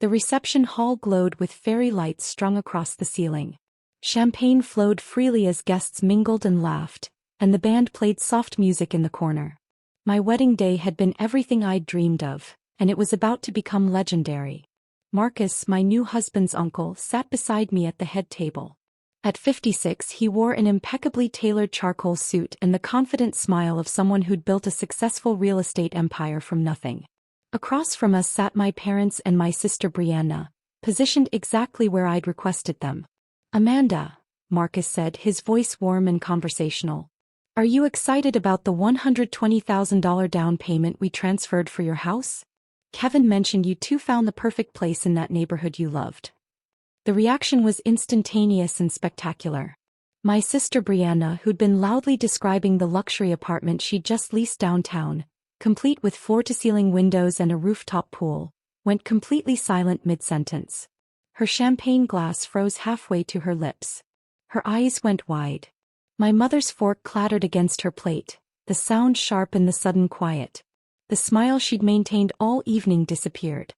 The reception hall glowed with fairy lights strung across the ceiling. Champagne flowed freely as guests mingled and laughed, and the band played soft music in the corner. My wedding day had been everything I'd dreamed of, and it was about to become legendary. Marcus, my new husband's uncle, sat beside me at the head table. At 56, he wore an impeccably tailored charcoal suit and the confident smile of someone who'd built a successful real estate empire from nothing. Across from us sat my parents and my sister Brianna, positioned exactly where I'd requested them. "Amanda," Marcus said, his voice warm and conversational. "Are you excited about the $120,000 down payment we transferred for your house? Kevin mentioned you two found the perfect place in that neighborhood you loved." The reaction was instantaneous and spectacular. My sister Brianna, who'd been loudly describing the luxury apartment she'd just leased downtown, complete with floor-to-ceiling windows and a rooftop pool, went completely silent mid-sentence. Her champagne glass froze halfway to her lips. Her eyes went wide. My mother's fork clattered against her plate, the sound sharp in the sudden quiet. The smile she'd maintained all evening disappeared.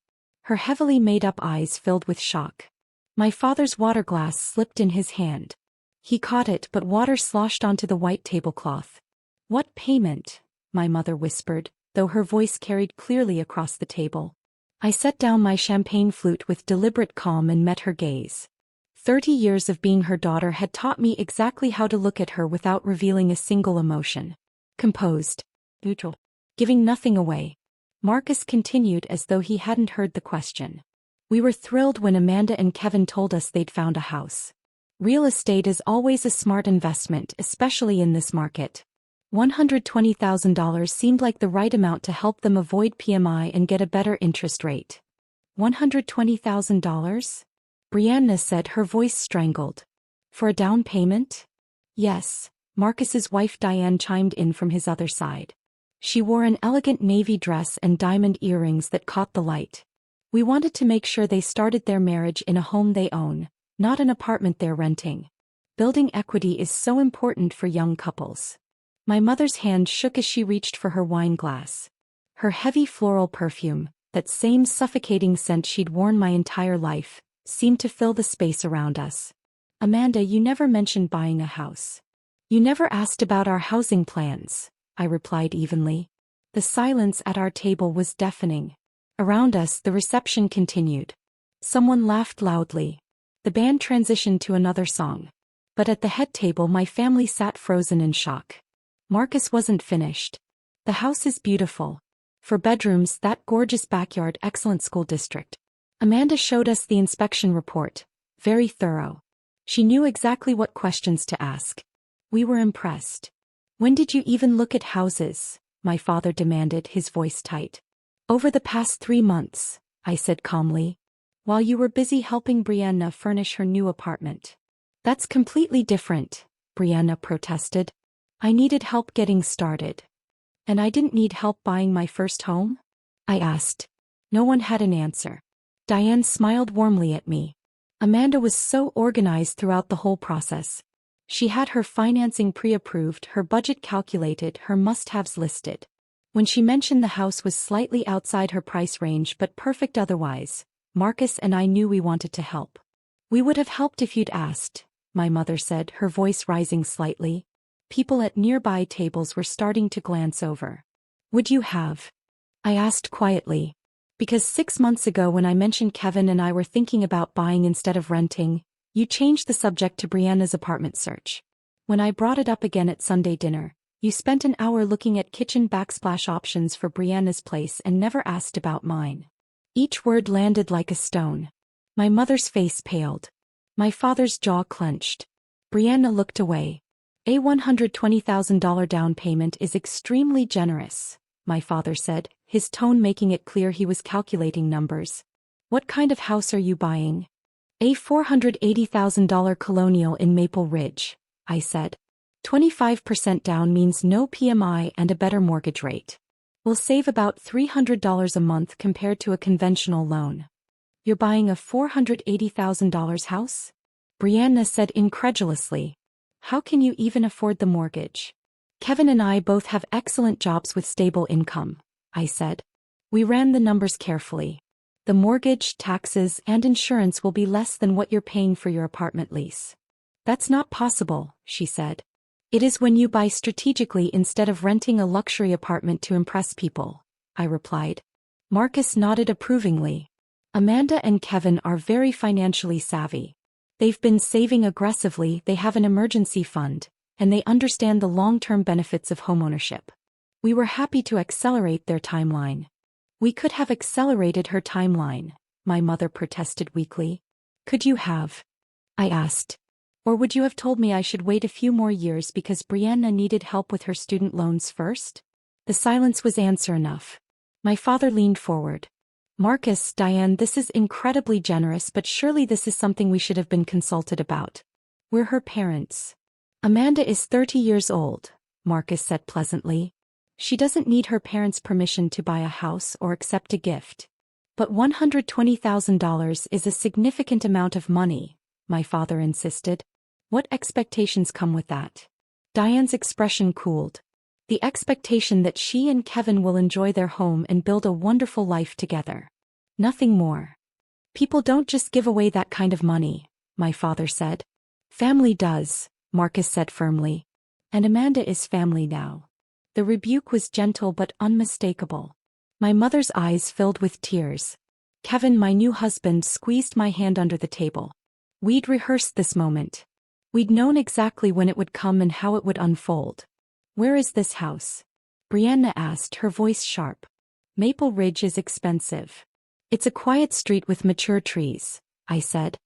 Her heavily made-up eyes filled with shock. My father's water glass slipped in his hand. He caught it, but water sloshed onto the white tablecloth. "What payment?" my mother whispered, though her voice carried clearly across the table. I set down my champagne flute with deliberate calm and met her gaze. 30 years of being her daughter had taught me exactly how to look at her without revealing a single emotion. Composed. Neutral. Giving nothing away. Marcus continued as though he hadn't heard the question. "We were thrilled when Amanda and Kevin told us they'd found a house. Real estate is always a smart investment, especially in this market. $120,000 seemed like the right amount to help them avoid PMI and get a better interest rate." $120,000? Brianna said, her voice strangled. "For a down payment?" "Yes," Marcus's wife Diane chimed in from his other side. She wore an elegant navy dress and diamond earrings that caught the light. "We wanted to make sure they started their marriage in a home they own, not an apartment they're renting. Building equity is so important for young couples." My mother's hand shook as she reached for her wine glass. Her heavy floral perfume, that same suffocating scent she'd worn my entire life, seemed to fill the space around us. "Amanda, you never mentioned buying a house. You never asked about our housing plans," I replied evenly. The silence at our table was deafening. Around us, the reception continued. Someone laughed loudly. The band transitioned to another song. But at the head table, my family sat frozen in shock. Marcus wasn't finished. "The house is beautiful. 4 bedrooms, that gorgeous backyard, excellent school district." Amanda showed us the inspection report. Very thorough. She knew exactly what questions to ask. We were impressed. "When did you even look at houses?" my father demanded, his voice tight. "Over the past 3 months," I said calmly. "While you were busy helping Brianna furnish her new apartment." "That's completely different," Brianna protested. "I needed help getting started." "And I didn't need help buying my first home?" I asked. No one had an answer. Diane smiled warmly at me. Amanda was so organized throughout the whole process. She had her financing pre-approved, her budget calculated, her must-haves listed. When she mentioned the house was slightly outside her price range but perfect otherwise, Marcus and I knew we wanted to help. "We would have helped if you'd asked," my mother said, her voice rising slightly. People at nearby tables were starting to glance over. "Would you have?" I asked quietly. "Because 6 months ago when I mentioned Kevin and I were thinking about buying instead of renting, you changed the subject to Brianna's apartment search. When I brought it up again at Sunday dinner, you spent an hour looking at kitchen backsplash options for Brianna's place and never asked about mine." Each word landed like a stone. My mother's face paled. My father's jaw clenched. Brianna looked away. "A $120,000 down payment is extremely generous," my father said, his tone making it clear he was calculating numbers. "What kind of house are you buying?" "A $480,000 colonial in Maple Ridge," I said. 25% down means no PMI and a better mortgage rate. We'll save about $300 a month compared to a conventional loan." "You're buying a $480,000 house?" Brianna said incredulously. "How can you even afford the mortgage?" "Kevin and I both have excellent jobs with stable income," I said. "We ran the numbers carefully. The mortgage, taxes, and insurance will be less than what you're paying for your apartment lease. That's not possible, she said. It is when you buy strategically instead of renting a luxury apartment to impress people, I replied. Marcus nodded approvingly. Amanda and Kevin are very financially savvy. They've been saving aggressively, they have an emergency fund, and they understand the long-term benefits of homeownership. We were happy to accelerate their timeline. We could have accelerated her timeline, my mother protested weakly. Could you have? I asked. Or would you have told me I should wait a few more years because Brianna needed help with her student loans first? The silence was answer enough. My father leaned forward. Marcus, Diane, this is incredibly generous, but surely this is something we should have been consulted about. We're her parents. Amanda is 30 years old, Marcus said pleasantly. She doesn't need her parents' permission to buy a house or accept a gift. But $120,000 is a significant amount of money, my father insisted. What expectations come with that? Diane's expression cooled. The expectation that she and Kevin will enjoy their home and build a wonderful life together. Nothing more. People don't just give away that kind of money, my father said. Family does, Marcus said firmly. And Amanda is family now. The rebuke was gentle but unmistakable. My mother's eyes filled with tears. Kevin, my new husband, squeezed my hand under the table. We'd rehearsed this moment. We'd known exactly when it would come and how it would unfold. Where is this house? Brianna asked, her voice sharp. Maple Ridge is expensive. It's a quiet street with mature trees, I said.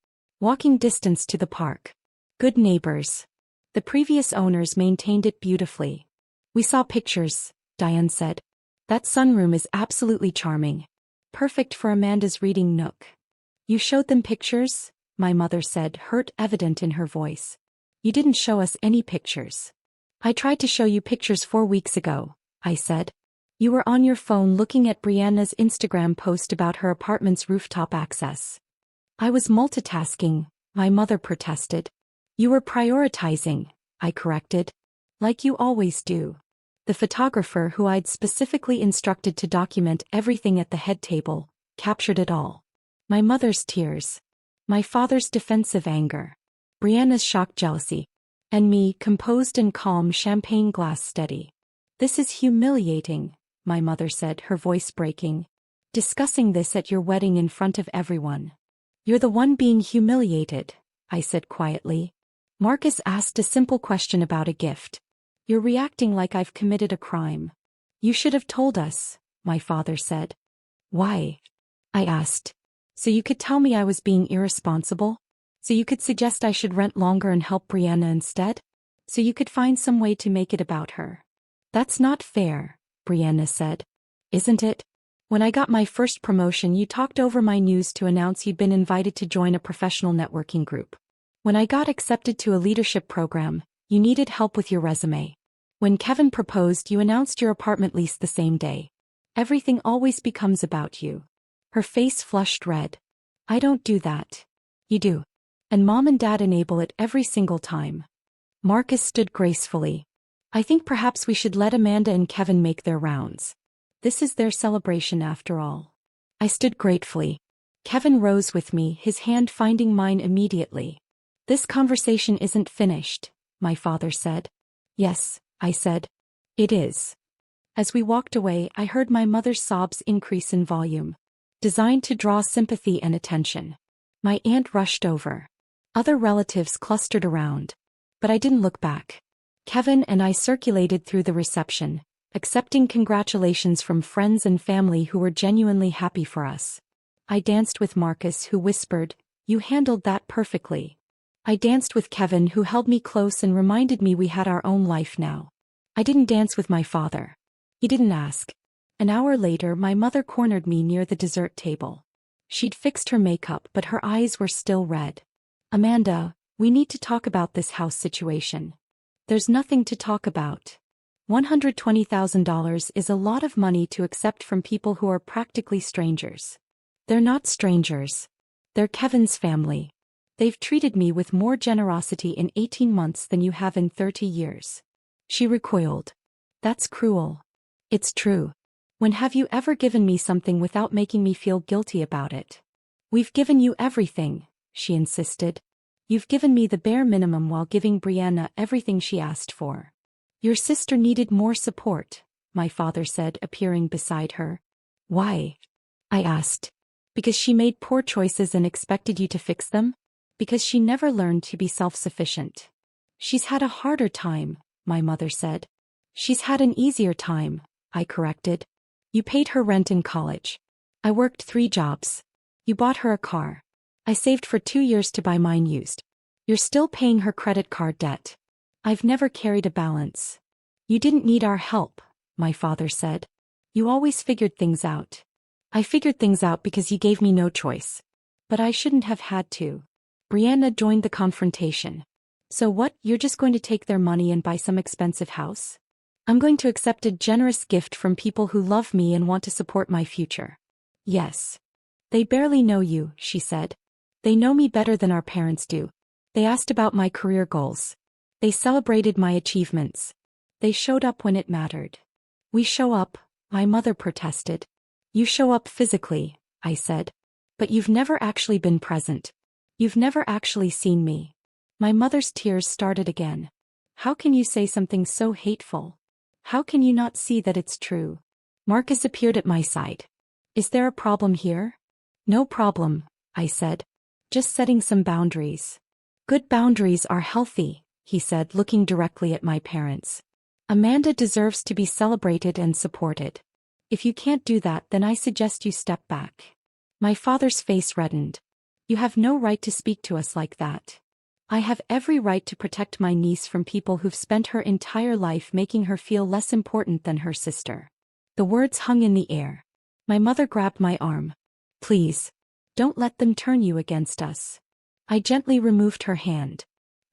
Walking distance to the park. Good neighbors. The previous owners maintained it beautifully. We saw pictures, Diane said. That sunroom is absolutely charming. Perfect for Amanda's reading nook. You showed them pictures? My mother said, hurt evident in her voice. You didn't show us any pictures. I tried to show you pictures 4 weeks ago, I said. You were on your phone looking at Brianna's Instagram post about her apartment's rooftop access. I was multitasking, my mother protested. You were prioritizing, I corrected. Like you always do. The photographer who I'd specifically instructed to document everything at the head table, captured it all. My mother's tears. My father's defensive anger. Brianna's shocked jealousy. And me, composed and calm, champagne glass steady. This is humiliating, my mother said, her voice breaking. Discussing this at your wedding in front of everyone. You're the one being humiliated, I said quietly. Marcus asked a simple question about a gift. You're reacting like I've committed a crime. You should have told us, my father said. Why? I asked. So you could tell me I was being irresponsible? So you could suggest I should rent longer and help Brianna instead? So you could find some way to make it about her. That's not fair, Brianna said. Isn't it? When I got my first promotion, you talked over my news to announce you'd been invited to join a professional networking group. When I got accepted to a leadership program, you needed help with your resume. When Kevin proposed, you announced your apartment lease the same day. Everything always becomes about you. Her face flushed red. I don't do that. You do. And Mom and Dad enable it every single time. Marcus stood gracefully. I think perhaps we should let Amanda and Kevin make their rounds. This is their celebration after all. I stood gratefully. Kevin rose with me, his hand finding mine immediately. This conversation isn't finished, my father said. Yes, I said. It is. As we walked away, I heard my mother's sobs increase in volume. Designed to draw sympathy and attention. My aunt rushed over. Other relatives clustered around. But I didn't look back. Kevin and I circulated through the reception, accepting congratulations from friends and family who were genuinely happy for us. I danced with Marcus, who whispered, "You handled that perfectly." I danced with Kevin, who held me close and reminded me we had our own life now. I didn't dance with my father. He didn't ask. An hour later, my mother cornered me near the dessert table. She'd fixed her makeup, but her eyes were still red. Amanda, we need to talk about this house situation. There's nothing to talk about. $120,000 is a lot of money to accept from people who are practically strangers. They're not strangers. They're Kevin's family. They've treated me with more generosity in 18 months than you have in 30 years. She recoiled. That's cruel. It's true. When have you ever given me something without making me feel guilty about it? We've given you everything, she insisted. You've given me the bare minimum while giving Brianna everything she asked for. Your sister needed more support, my father said, appearing beside her. Why? I asked. Because she made poor choices and expected you to fix them? Because she never learned to be self-sufficient. She's had a harder time, my mother said. She's had an easier time, I corrected. You paid her rent in college. I worked 3 jobs. You bought her a car. I saved for 2 years to buy mine used. You're still paying her credit card debt. I've never carried a balance. You didn't need our help, my father said. You always figured things out. I figured things out because you gave me no choice. But I shouldn't have had to. Brianna joined the confrontation. So what, you're just going to take their money and buy some expensive house? I'm going to accept a generous gift from people who love me and want to support my future. Yes. They barely know you, she said. They know me better than our parents do. They asked about my career goals. They celebrated my achievements. They showed up when it mattered. We show up, my mother protested. You show up physically, I said. But you've never actually been present. You've never actually seen me. My mother's tears started again. How can you say something so hateful? How can you not see that it's true? Marcus appeared at my side. Is there a problem here? No problem, I said. Just setting some boundaries. Good boundaries are healthy, he said, looking directly at my parents. Amanda deserves to be celebrated and supported. If you can't do that, then I suggest you step back. My father's face reddened. You have no right to speak to us like that. I have every right to protect my niece from people who've spent her entire life making her feel less important than her sister. The words hung in the air. My mother grabbed my arm. Please. Don't let them turn you against us. I gently removed her hand.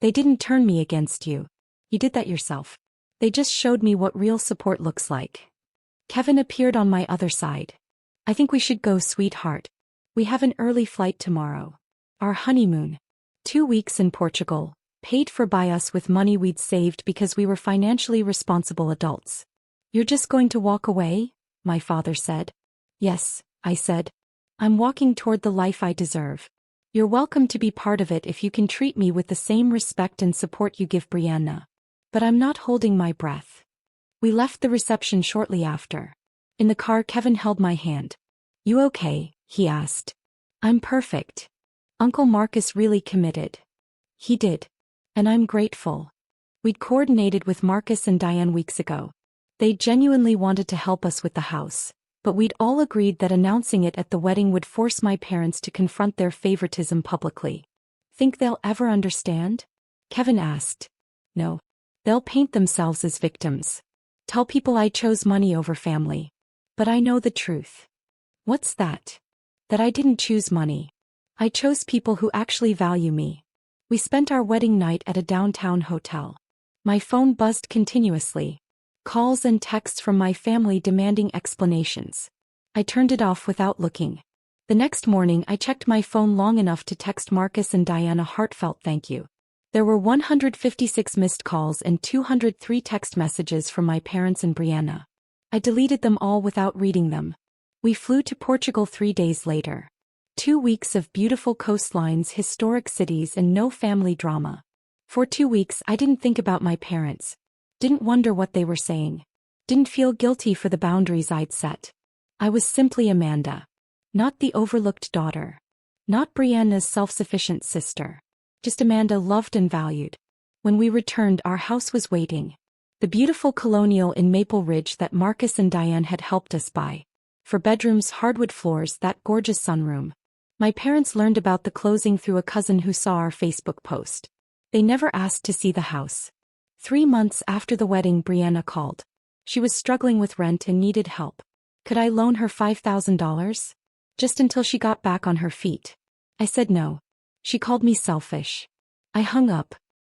They didn't turn me against you. You did that yourself. They just showed me what real support looks like. Kevin appeared on my other side. I think we should go, sweetheart. We have an early flight tomorrow. Our honeymoon. 2 weeks in Portugal, paid for by us with money we'd saved because we were financially responsible adults. You're just going to walk away? My father said. Yes, I said. I'm walking toward the life I deserve. You're welcome to be part of it if you can treat me with the same respect and support you give Brianna. But I'm not holding my breath. We left the reception shortly after. In the car, Kevin held my hand. You okay? He asked. I'm perfect. Uncle Marcus really committed. He did. And I'm grateful. We'd coordinated with Marcus and Diane weeks ago. They genuinely wanted to help us with the house, but we'd all agreed that announcing it at the wedding would force my parents to confront their favoritism publicly. Think they'll ever understand? Kevin asked. No. They'll paint themselves as victims. Tell people I chose money over family. But I know the truth. What's that? That I didn't choose money. I chose people who actually value me. We spent our wedding night at a downtown hotel. My phone buzzed continuously. Calls and texts from my family demanding explanations. I turned it off without looking. The next morning I checked my phone long enough to text Marcus and Diane a heartfelt thank you. There were 156 missed calls and 203 text messages from my parents and Brianna. I deleted them all without reading them. We flew to Portugal 3 days later. 2 weeks of beautiful coastlines, historic cities, and no family drama. For 2 weeks I didn't think about my parents. Didn't wonder what they were saying. Didn't feel guilty for the boundaries I'd set. I was simply Amanda. Not the overlooked daughter. Not Brianna's self-sufficient sister. Just Amanda, loved and valued. When we returned, our house was waiting. The beautiful colonial in Maple Ridge that Marcus and Diane had helped us buy. For bedrooms, hardwood floors, that gorgeous sunroom. My parents learned about the closing through a cousin who saw our Facebook post. They never asked to see the house. 3 months after the wedding, Brianna called. She was struggling with rent and needed help. Could I loan her $5,000? Just until she got back on her feet. I said no. She called me selfish. I hung up.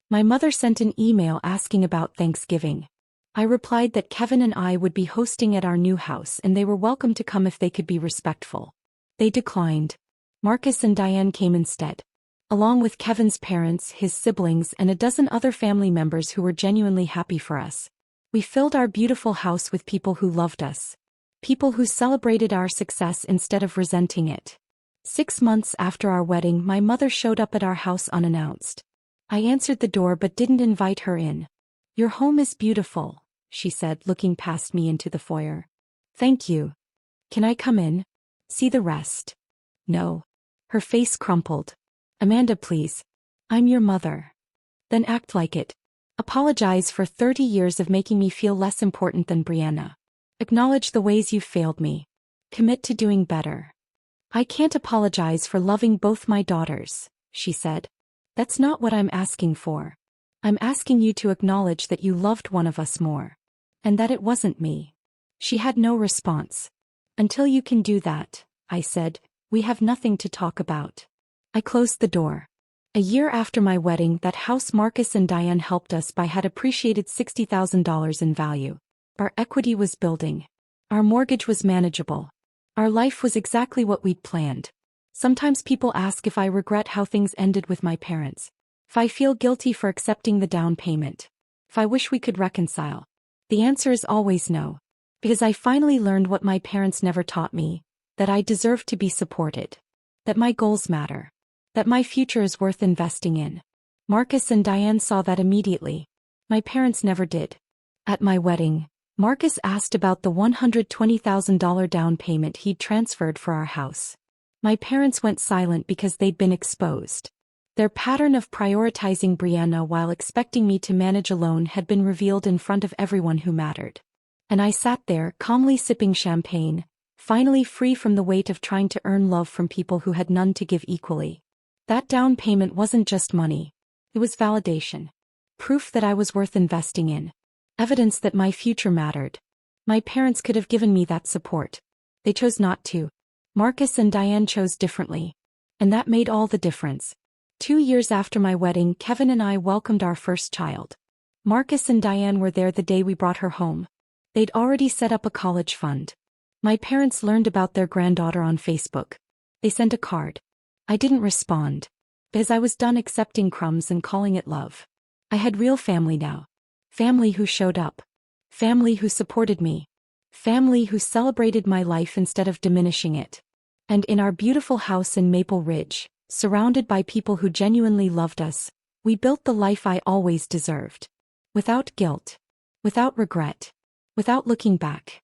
My mother sent an email asking about Thanksgiving. I replied that Kevin and I would be hosting at our new house and they were welcome to come if they could be respectful. They declined. Marcus and Diane came instead. Along with Kevin's parents, his siblings, and a dozen other family members who were genuinely happy for us. We filled our beautiful house with people who loved us. People who celebrated our success instead of resenting it. 6 months after our wedding, my mother showed up at our house unannounced. I answered the door but didn't invite her in. "Your home is beautiful," she said, looking past me into the foyer. "Thank you. Can I come in? See the rest?" "No." Her face crumpled. "Amanda, please. I'm your mother." "Then act like it. Apologize for 30 years of making me feel less important than Brianna. Acknowledge the ways you've failed me. Commit to doing better." "I can't apologize for loving both my daughters," she said. "That's not what I'm asking for. I'm asking you to acknowledge that you loved one of us more. And that it wasn't me." She had no response. "Until you can do that," I said, "we have nothing to talk about." I closed the door. A year after my wedding, that house Marcus and Diane helped us buy had appreciated $60,000 in value. Our equity was building. Our mortgage was manageable. Our life was exactly what we'd planned. Sometimes people ask if I regret how things ended with my parents. If I feel guilty for accepting the down payment. If I wish we could reconcile. The answer is always no. Because I finally learned what my parents never taught me, that I deserve to be supported. That my goals matter. That my future is worth investing in. Marcus and Diane saw that immediately. My parents never did. At my wedding, Marcus asked about the $120,000 down payment he'd transferred for our house. My parents went silent because they'd been exposed. Their pattern of prioritizing Brianna while expecting me to manage alone had been revealed in front of everyone who mattered. And I sat there, calmly sipping champagne, finally free from the weight of trying to earn love from people who had none to give equally. That down payment wasn't just money. It was validation. Proof that I was worth investing in. Evidence that my future mattered. My parents could have given me that support. They chose not to. Marcus and Diane chose differently. And that made all the difference. 2 years after my wedding, Kevin and I welcomed our first child. Marcus and Diane were there the day we brought her home. They'd already set up a college fund. My parents learned about their granddaughter on Facebook. They sent a card. I didn't respond. Because I was done accepting crumbs and calling it love. I had real family now. Family who showed up. Family who supported me. Family who celebrated my life instead of diminishing it. And in our beautiful house in Maple Ridge, surrounded by people who genuinely loved us, we built the life I always deserved. Without guilt. Without regret. Without looking back.